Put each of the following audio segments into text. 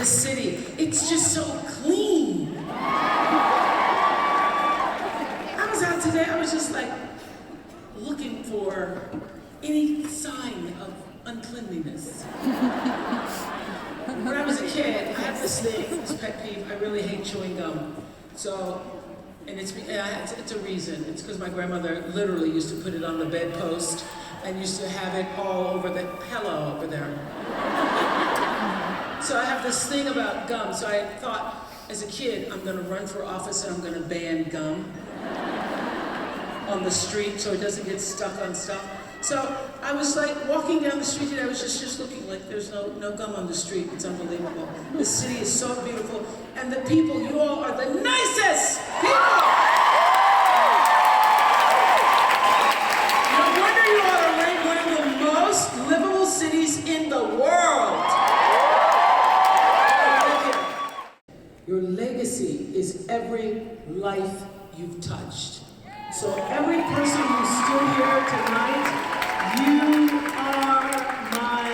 this city. It's just so clean. I was out today, I was just like looking for any sign of uncleanliness. When I was a kid, I have this thing, this pet peeve, I really hate chewing gum. So, and it's a reason. It's because my grandmother literally used to put it on the bedpost and used to have it all over the pillow over there. So I have this thing about gum. So I thought, as a kid, I'm gonna run for office and I'm gonna ban gum on the street so it doesn't get stuck on stuff. So I was like walking down the street and I was just looking like there's no gum on the street. It's unbelievable. The city is so beautiful. And the people, you all are the nicest people! No wonder you all are ranked one of the most livable cities in the world. Your legacy is every life you've touched. So every person who stood here tonight, you are my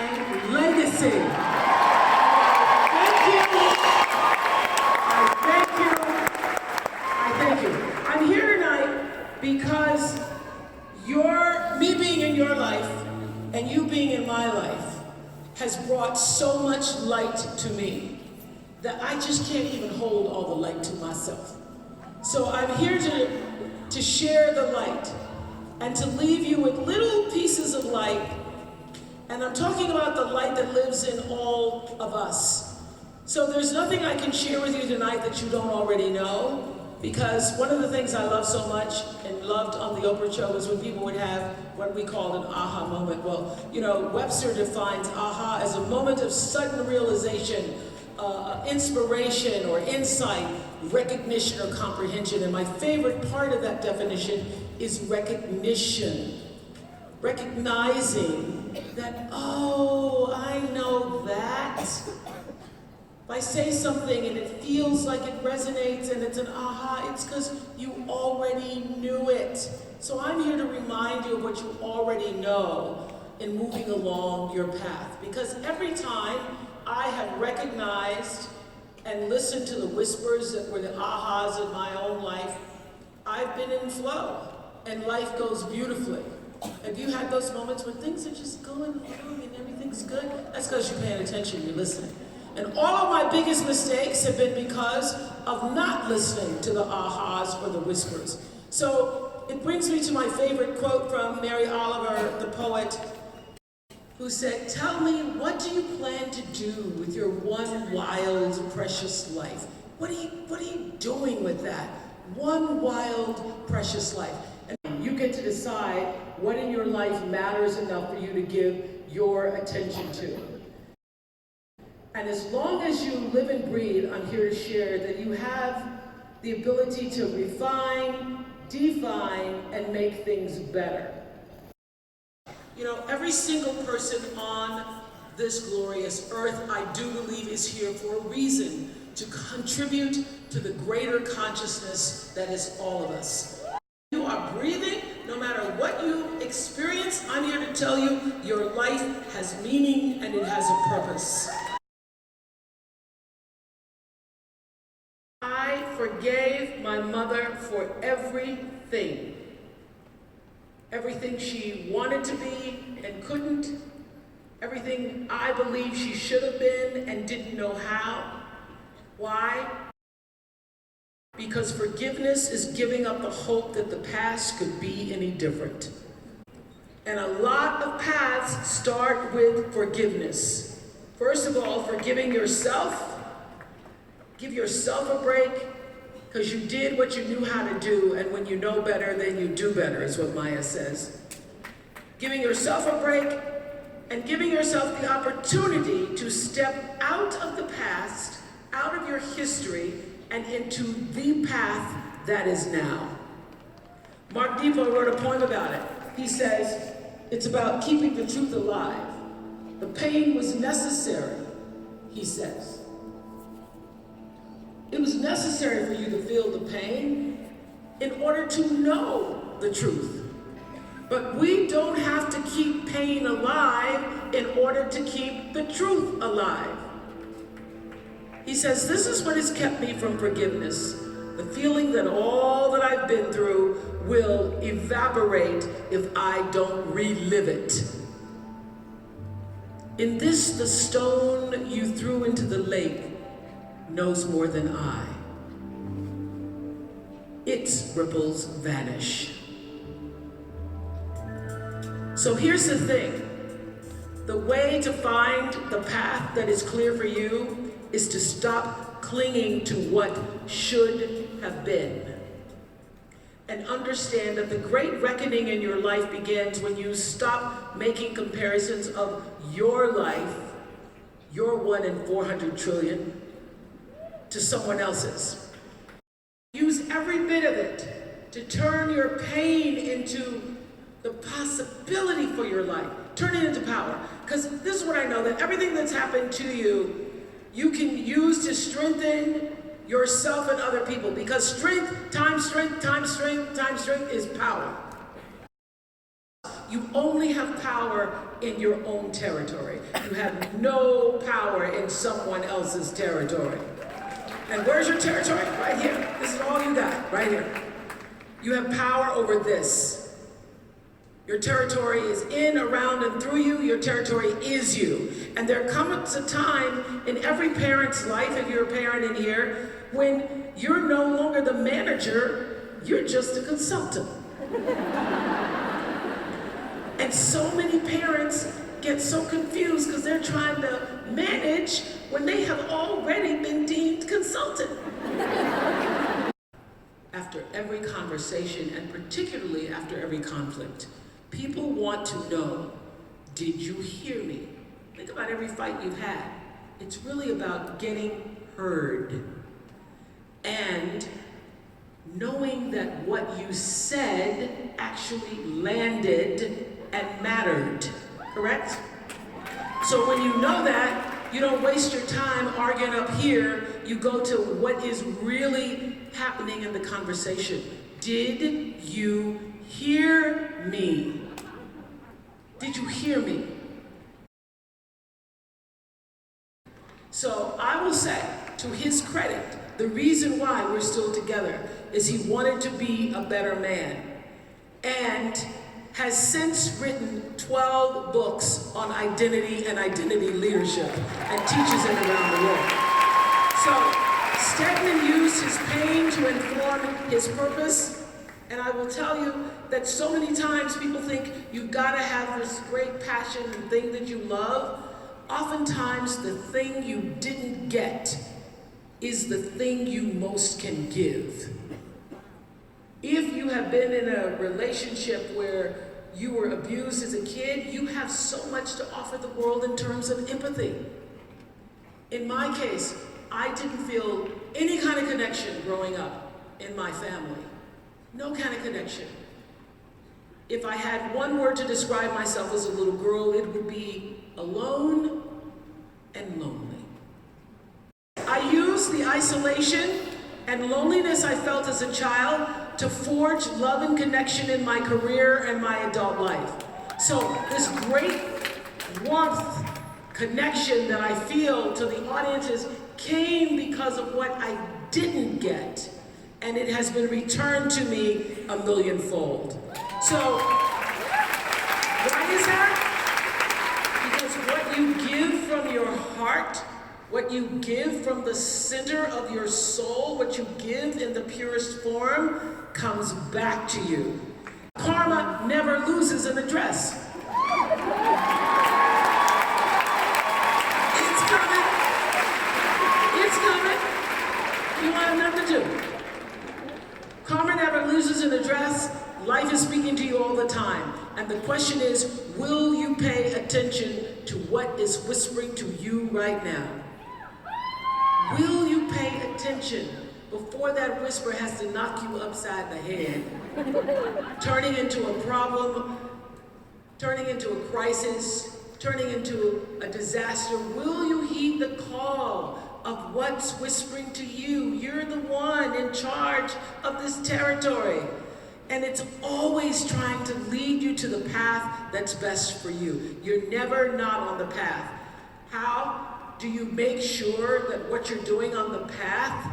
legacy. Thank you. I thank you. I'm here tonight because me being in your life and you being in my life has brought so much light to me that I just can't even hold all the light to myself. So I'm here to share the light and to leave you with little pieces of light. And I'm talking about the light that lives in all of us. So there's nothing I can share with you tonight that you don't already know, because one of the things I love so much and loved on the Oprah show was when people would have what we called an aha moment. Well, you know, Webster defines aha as a moment of sudden realization, inspiration or insight, recognition or comprehension. And my favorite part of that definition is recognition. Recognizing that, oh, I know that. If I say something and it feels like it resonates and it's an aha, it's because you already knew it. So I'm here to remind you of what you already know in moving along your path. Because every time I have recognized and listened to the whispers that were the ahas in my own life, I've been in flow and life goes beautifully. Have you had those moments where things are just going along and everything's good? That's because you're paying attention, you're listening. And all of my biggest mistakes have been because of not listening to the ahas or the whispers. So it brings me to my favorite quote from Mary Oliver, the poet, who said, "Tell me, what do you plan to do with your one wild, precious life?" What are you doing with that? One wild, precious life. And you get to decide what in your life matters enough for you to give your attention to. And as long as you live and breathe, I'm here to share that you have the ability to refine, define, and make things better. You know, every single person on this glorious earth, I do believe, is here for a reason, to contribute to the greater consciousness that is all of us. You are breathing, no matter what you experience, I'm here to tell you, your life has meaning and it has a purpose. I forgave my mother for everything. Everything she wanted to be and couldn't. Everything I believe she should have been and didn't know how. Why? Because forgiveness is giving up the hope that the past could be any different. And a lot of paths start with forgiveness. First of all, forgiving yourself. Give yourself a break, because you did what you knew how to do, and when you know better, then you do better, is what Maya says. Giving yourself a break, and giving yourself the opportunity to step out of the past, out of your history, and into the path that is now. Mark Depot wrote a poem about it. He says, it's about keeping the truth alive. The pain was necessary, he says. It was necessary for you to feel the pain in order to know the truth. But we don't have to keep pain alive in order to keep the truth alive. He says, this is what has kept me from forgiveness. The feeling that all that I've been through will evaporate if I don't relive it. In this, the stone you threw into the lake knows more than I. Its ripples vanish. So here's the thing. The way to find the path that is clear for you is to stop clinging to what should have been. And understand that the great reckoning in your life begins when you stop making comparisons of your life, your 1 in 400 trillion, to someone else's. Use every bit of it to turn your pain into the possibility for your life. Turn it into power. Because this is what I know, that everything that's happened to you, you can use to strengthen yourself and other people. Because strength times strength times strength times strength is power. You only have power in your own territory. You have no power in someone else's territory. And where's your territory? Right here. This is all you got, right here. You have power over this. Your territory is in, around, and through you. Your territory is you. And there comes a time in every parent's life, if you're a parent in here, when you're no longer the manager, you're just a consultant. And so many parents get so confused because they're trying to manage when they have already been deemed consultant. After every conversation, and particularly after every conflict, people want to know, did you hear me? Think about every fight you've had. It's really about getting heard. And knowing that what you said actually landed and mattered, correct? So when you know that, you don't waste your time arguing up here. You go to what is really happening in the conversation. Did you hear me? Did you hear me? So I will say, to his credit, the reason why we're still together is he wanted to be a better man, and has since written 12 books on identity and identity leadership and teaches it around the world. So Stedman used his pain to inform his purpose. And I will tell you that so many times people think you've got to have this great passion and thing that you love. Oftentimes the thing you didn't get is the thing you most can give. If you have been in a relationship where you were abused as a kid, you have so much to offer the world in terms of empathy. In my case, I didn't feel any kind of connection growing up in my family. No kind of connection. If I had one word to describe myself as a little girl, it would be alone and lonely. I used the isolation and loneliness I felt as a child to forge love and connection in my career and my adult life. So this great warmth, connection that I feel to the audiences came because of what I didn't get. And it has been returned to me a millionfold. So, why is that? Because what you give from your heart, what you give from the center of your soul, what you give in the purest form, comes back to you. Karma never loses an address. It's coming. It's coming. You have nothing to do. Karma never loses an address. Life is speaking to you all the time. And the question is, will you pay attention to what is whispering to you right now? Will you pay attention before that whisper has to knock you upside the head, turning into a problem, turning into a crisis, turning into a disaster? Will you heed the call of what's whispering to you? You're the one in charge of this territory. And it's always trying to lead you to the path that's best for you. You're never not on the path. How Do you make sure that what you're doing on the path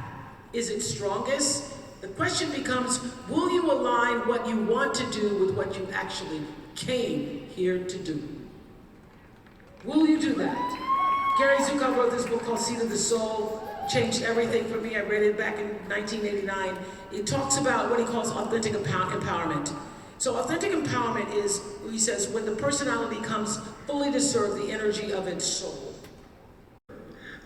is its strongest? The question becomes, will you align what you want to do with what you actually came here to do? Will you do that? Gary Zukav wrote this book called Seed of the Soul. Changed everything for me. I read it back in 1989. It talks about what he calls authentic empowerment. So authentic empowerment is, he says, when the personality comes fully to serve the energy of its soul.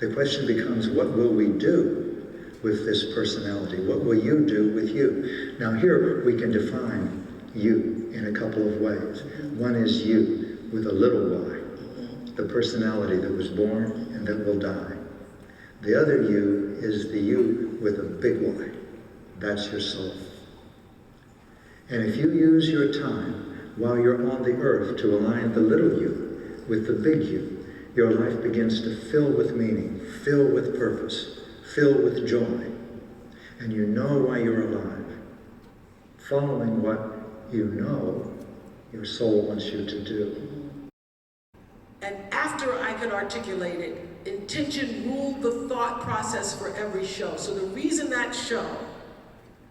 The question becomes, what will we do with this personality? What will you do with you? Now here we can define you in a couple of ways. One is you with a little y, the personality that was born and that will die. The other you is the you with a big Y. That's your soul. And if you use your time while you're on the earth to align the little you with the big you, your life begins to fill with meaning, fill with purpose, fill with joy. And you know why you're alive. Following what you know your soul wants you to do. And after I could articulate it, intention ruled the thought process for every show. So the reason that show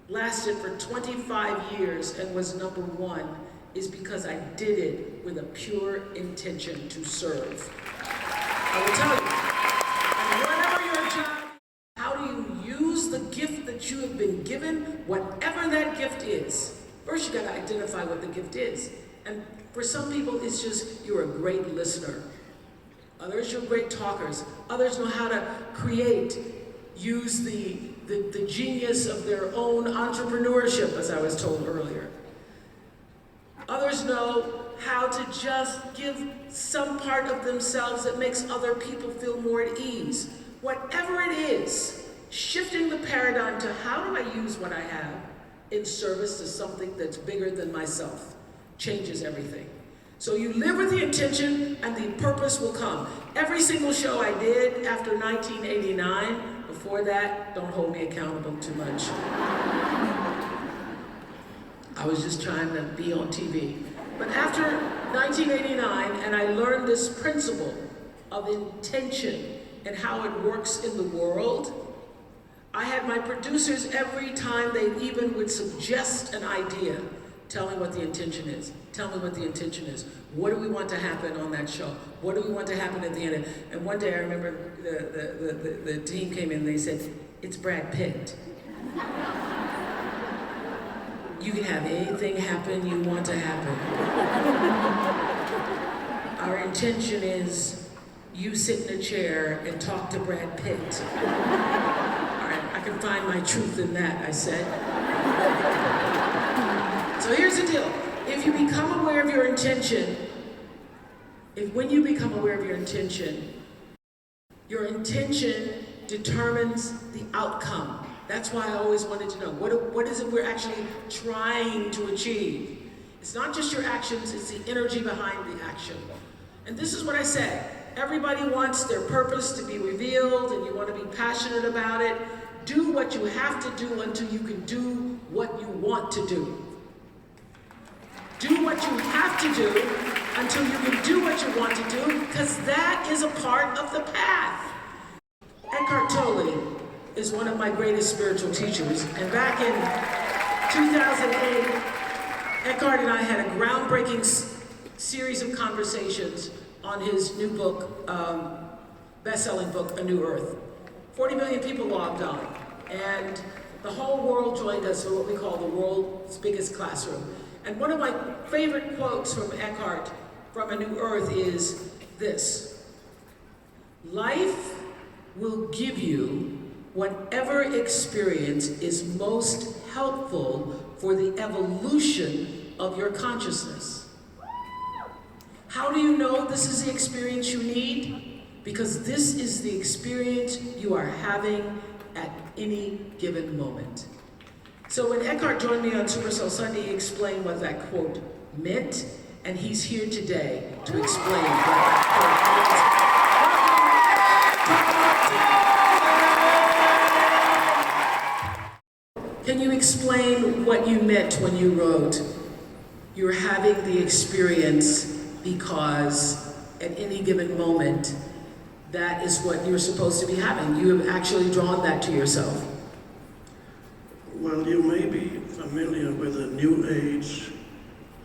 lasted for 25 years and was #1 is because I did it with a pure intention to serve. I will tell you, and whatever your job, how do you use the gift that you have been given, whatever that gift is? First you gotta identify what the gift is. And for some people, it's just, you're a great listener. Others, you're great talkers. Others know how to create, use the genius of their own entrepreneurship, as I was told earlier. Others know how to just give some part of themselves that makes other people feel more at ease. Whatever it is, shifting the paradigm to how do I use what I have in service to something that's bigger than myself changes everything. So you live with the intention and the purpose will come. Every single show I did after 1989, before that, don't hold me accountable too much. I was just trying to be on TV. But after 1989, and I learned this principle of intention and how it works in the world, I had my producers every time they even would suggest an idea, tell me what the intention is. Tell me what the intention is. What do we want to happen on that show? What do we want to happen at the end? And one day I remember the team came in and they said, it's Brad Pitt. You can have anything happen you want to happen. Our intention is you sit in a chair and talk to Brad Pitt. All right, I can find my truth in that, I said. So here's the deal. If you become aware of your intention, when you become aware of your intention determines the outcome. That's why I always wanted to know, what is it we're actually trying to achieve? It's not just your actions, it's the energy behind the action. And this is what I say, everybody wants their purpose to be revealed and you want to be passionate about it. Do what you have to do until you can do what you want to do. Do what you have to do until you can do what you want to do, because that is a part of the path. Eckhart Tolle is one of my greatest spiritual teachers, and back in 2008, Eckhart and I had a groundbreaking series of conversations on his new book, best-selling book, A New Earth. 40 million people logged on, and the whole world joined us for what we call the world's biggest classroom. And one of my favorite quotes from Eckhart from A New Earth is this: life will give you whatever experience is most helpful for the evolution of your consciousness. How do you know this is the experience you need? Because this is the experience you are having at any given moment. So when Eckhart joined me on Super Soul Sunday, he explained what that quote meant, and he's here today to explain what that quote meant. Can you explain what you meant when you wrote, you're having the experience because at any given moment, that is what you're supposed to be having. You have actually drawn that to yourself. Well, you may be familiar with a New Age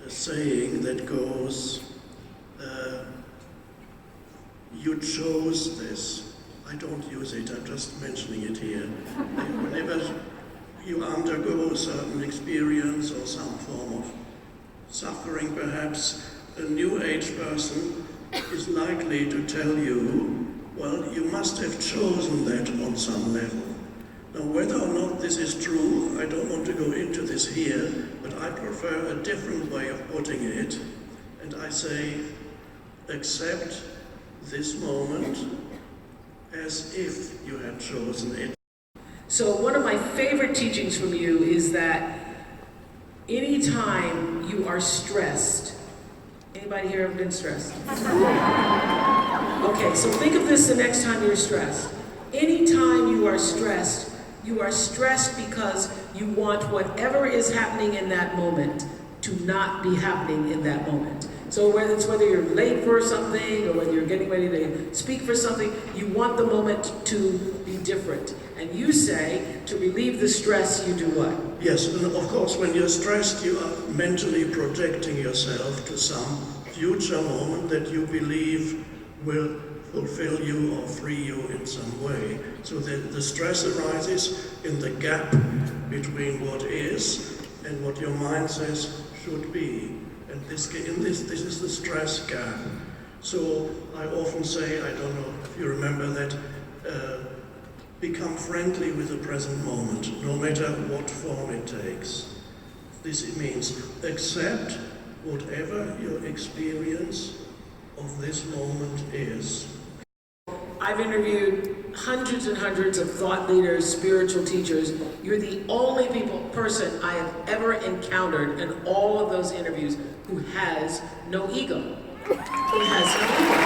saying that goes, you chose this. I don't use it, I'm just mentioning it here. Whenever you undergo a certain experience or some form of suffering, perhaps, a New Age person is likely to tell you, well, you must have chosen that on some level. Now, whether or not this is true, I don't want to go into this here, but I prefer a different way of putting it, and I say, accept this moment as if you had chosen it. So one of my favorite teachings from you is that anytime you are stressed, anybody here ever been stressed? Okay, so think of this the next time you're stressed. Anytime you are stressed because you want whatever is happening in that moment to not be happening in that moment. So whether you're late for something or whether you're getting ready to speak for something, you want the moment to be different. And you say, to relieve the stress, you do what? Yes, and of course, when you're stressed, you are mentally projecting yourself to some future moment that you believe will fulfill you or free you in some way. So the stress arises in the gap between what is and what your mind says should be. And this is the stress gap. So I often say, I don't know if you remember that, become friendly with the present moment, no matter what form it takes. This means accept whatever your experience of this moment is. I've interviewed hundreds and hundreds of thought leaders, spiritual teachers. You're the only person I have ever encountered in all of those interviews who has no ego. Who has no ego.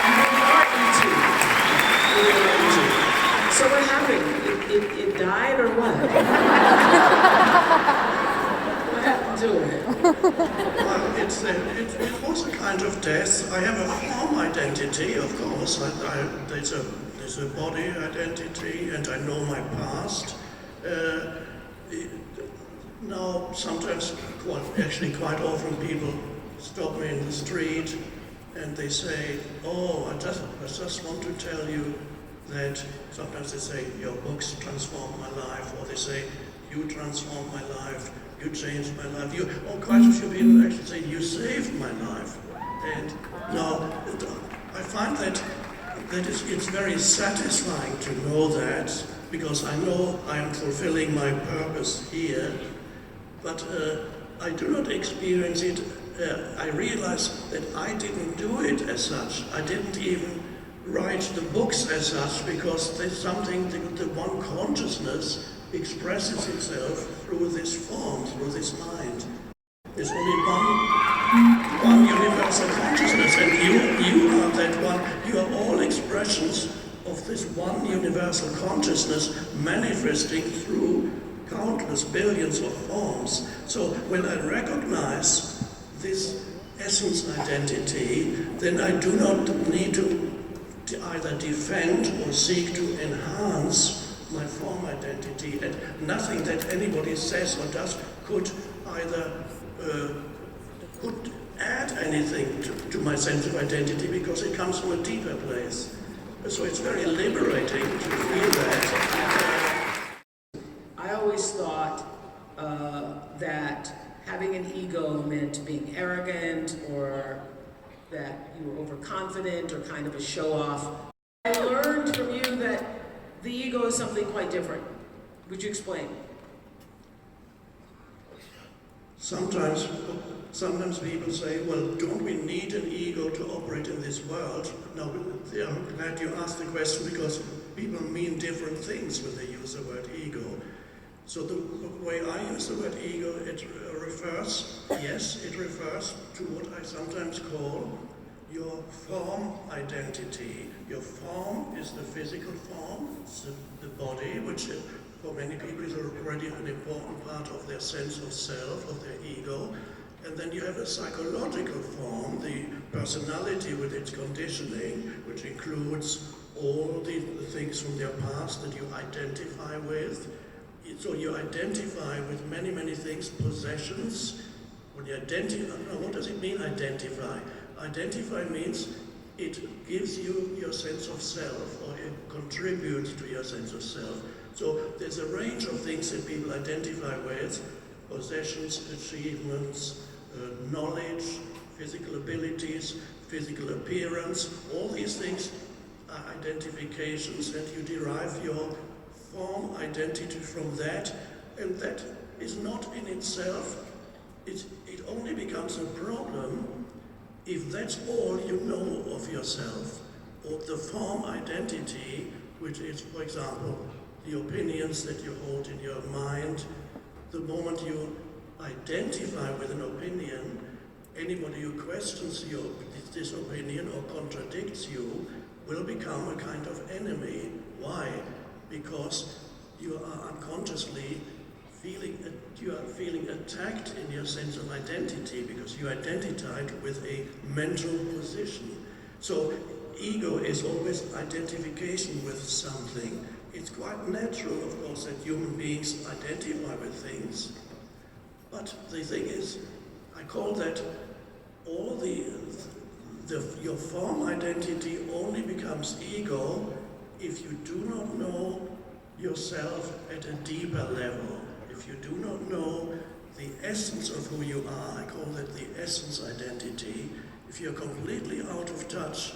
You really are E2. So what happened? It died or what? What happened to it? Well, it was a kind of death. I have a form identity, of course. There's a body identity, and I know my past. Now, sometimes, quite often, people stop me in the street and they say, "Oh, I just want to tell you that." Sometimes they say, "Your books transformed my life," or they say, "You transformed my life. You changed my life." Quite a few people actually say, "You saved my life." And now, I find that it's very satisfying to know that, because I know I am fulfilling my purpose here, but I do not experience it. I realize that I didn't do it as such. I didn't even write the books as such, because there's something, the one consciousness expresses itself through this form, through this mind. There's only one universal consciousness, and you are that one. You are all expressions of this one universal consciousness manifesting through countless billions of forms. So when I recognize this essence identity, then I do not need to either defend or seek to enhance my form identity, and nothing that anybody says or does could either could add anything to my sense of identity, because it comes from a deeper place. So it's very liberating to feel that. I always thought that having an ego meant being arrogant, or that you were overconfident, or kind of a show-off. I learned from you that the ego is something quite different. Would you explain? Sometimes people say, well, don't we need an ego to operate in this world? Now, I'm glad you asked the question, because people mean different things when they use the word ego. So the way I use the word ego, it refers to what I sometimes call your form identity. Your form is the physical form, it's the body, which for many people is already an important part of their sense of self, of their ego. And And then you have a psychological form, the personality with its conditioning, which includes all the things from their past that you identify with. So you identify with many, many things, possessions. When you identify, what does it mean, identify? Identify means it gives you your sense of self, or it contributes to your sense of self. So there's a range of things that people identify with: possessions, achievements, knowledge, physical abilities, physical appearance. All these things are identifications, and you derive your form identity from that, and that is not in itself. It only becomes a problem if that's all you know of yourself, or the form identity, which is, for example, the opinions that you hold in your mind. The moment you identify with an opinion, anybody who questions this opinion or contradicts you will become a kind of enemy. Why? Because you are unconsciously feeling attacked in your sense of identity, because you identified with a mental position. So ego is always identification with something. It's quite natural, of course, that human beings identify with things. But the thing is, I call that all your form identity only becomes ego if you do not know yourself at a deeper level. If you do not know the essence of who you are, I call that the essence identity. If you're completely out of touch,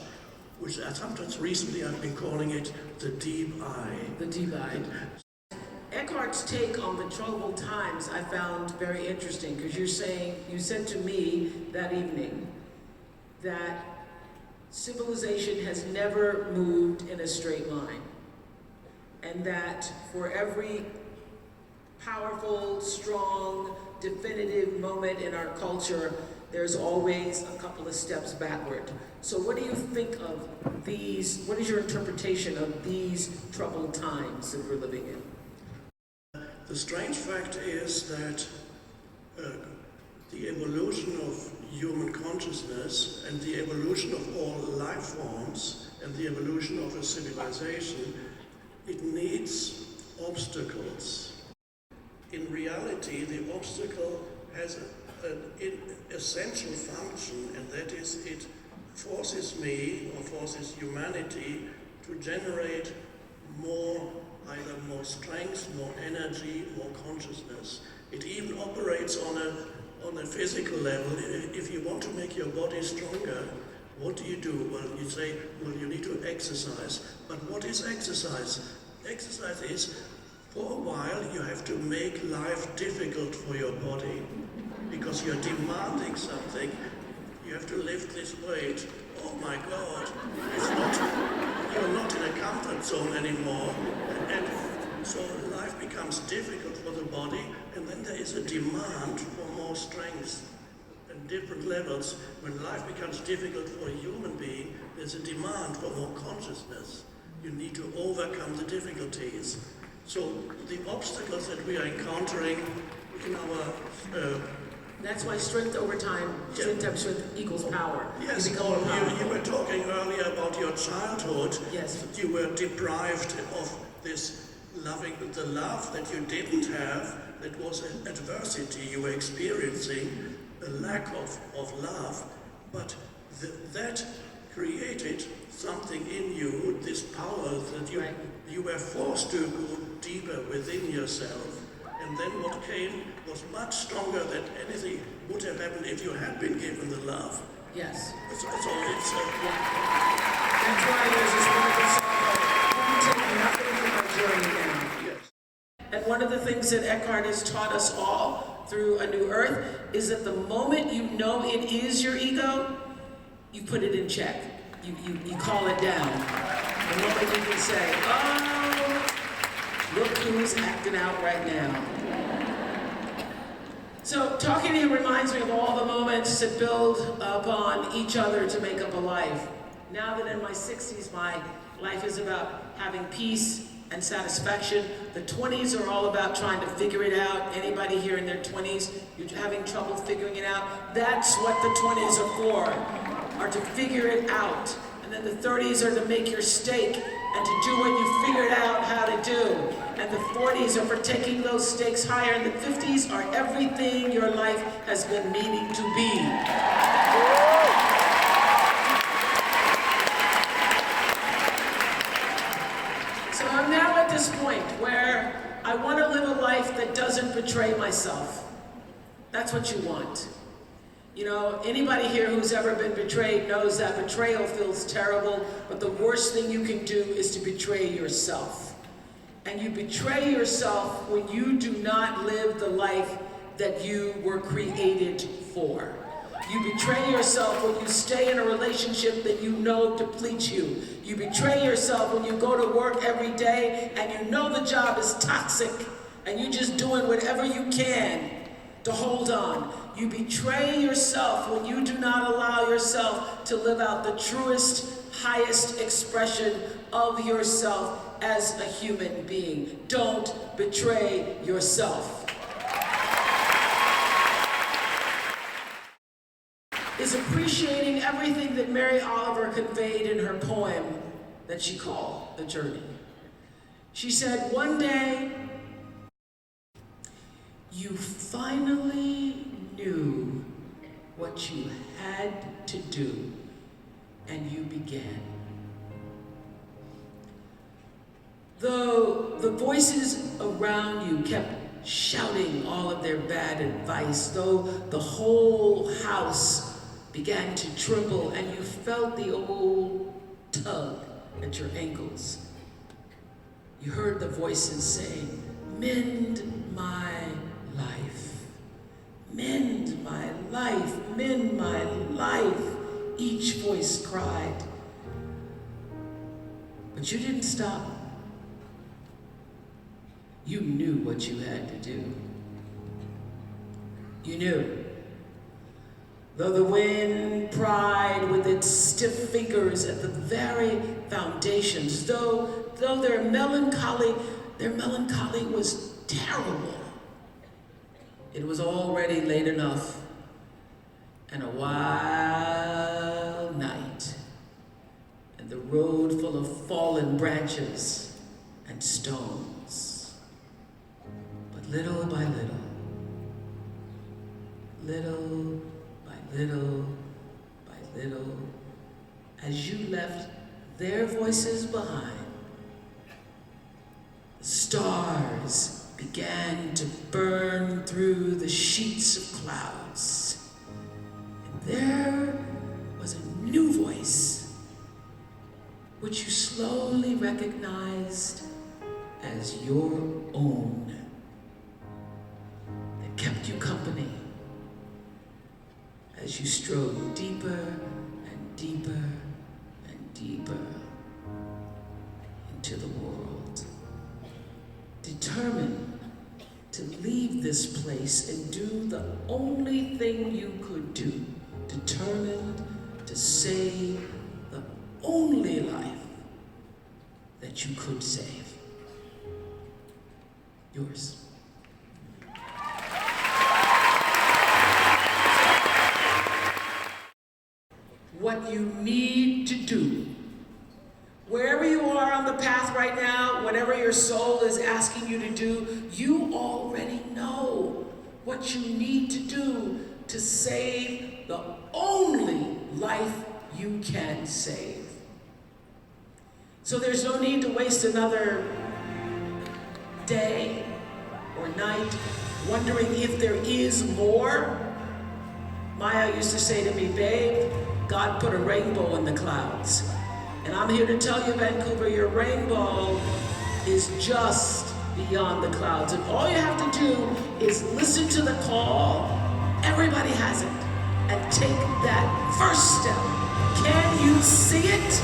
which sometimes recently I've been calling it the deep I. The deep I. Eckhart's take on the troubled times I found very interesting, because you said to me that evening that civilization has never moved in a straight line, and that for every powerful, strong, definitive moment in our culture, there's always a couple of steps backward. So what do you think of these, what is your interpretation of these troubled times that we're living in? The strange fact is that the evolution of human consciousness and the evolution of all life forms and the evolution of a civilization, it needs obstacles. In reality, the obstacle has an essential function, and that is it forces me, or forces humanity, to generate either more strength, more energy, more consciousness. It even operates on a physical level. If you want to make your body stronger, what do? Well, you say, well, you need to exercise. But what is exercise? Exercise is, for a while, you have to make life difficult for your body, because you're demanding something. You have to lift this weight. Oh my God, you're not in a comfort zone anymore. And so life becomes difficult for the body, and then there is a demand for more strength and different levels. When life becomes difficult for a human being, there's a demand for more consciousness. You need to overcome the difficulties. So the obstacles that we are encountering in our that's why strength over time, strength times strength equals power. Yes, you were talking earlier about your childhood. Yes. You were deprived of this the love that you didn't have. That was an adversity. You were experiencing a lack of love. But that created something in you, this power that you were forced to go deeper within yourself. And then what came was much stronger than anything would have happened if you had been given the love. Yes. That's why there's this wonderful song called "We Take Nothing from Our Journey Now." Yes. And one of the things that Eckhart has taught us all through A New Earth is that the moment you know it is your ego, you put it in check. You call it down. The moment you can say, oh, look who's acting out right now. So talking to you reminds me of all the moments that build upon each other to make up a life. Now that in my 60s, my life is about having peace and satisfaction. The 20s are all about trying to figure it out. Anybody here in their 20s, you're having trouble figuring it out? That's what the 20s are for, are to figure it out. And then the 30s are to make your stake and to do what you figured out how to do. And the 40s are for taking those stakes higher. And the 50s are everything your life has been needing to be. So I'm now at this point where I want to live a life that doesn't betray myself. That's what you want. You know, anybody here who's ever been betrayed knows that betrayal feels terrible, but the worst thing you can do is to betray yourself. And you betray yourself when you do not live the life that you were created for. You betray yourself when you stay in a relationship that you know depletes you. You betray yourself when you go to work every day and you know the job is toxic and you're just doing whatever you can to hold on. You betray yourself when you do not allow yourself to live out the truest, highest expression of yourself as a human being. Don't betray yourself. Is appreciating everything that Mary Oliver conveyed in her poem that she called The Journey. She said, one day, you finally knew what you had to do, and you began. Though the voices around you kept shouting all of their bad advice, though the whole house began to tremble and you felt the old tug at your ankles, you heard the voices saying, mend my life, mend my life, mend my life, each voice cried. But you didn't stop. You knew what you had to do. You knew. Though the wind pried with its stiff fingers at the very foundations, though their melancholy was terrible. It was already late enough and a wild night, and the road full of fallen branches and stones. But little by little, little by little, as you left their voices behind, the stars began to burn through the sheets of clouds. And there was a new voice, which you slowly recognized as your own, that kept you company as you strode deeper and deeper and deeper into the world, determined to leave this place and do the only thing you could do, determined to save the only life that you could save, yours. What you need to do, wherever you are on the path right now, whatever your soul is asking you to do, you already know what you need to do to save the only life you can save. So there's no need to waste another day or night wondering if there is more. Maya used to say to me, babe, God put a rainbow in the clouds. And I'm here to tell you, Vancouver, your rainbow is just beyond the clouds. And all you have to do is listen to the call. Everybody has it. And take that first step. Can you see it?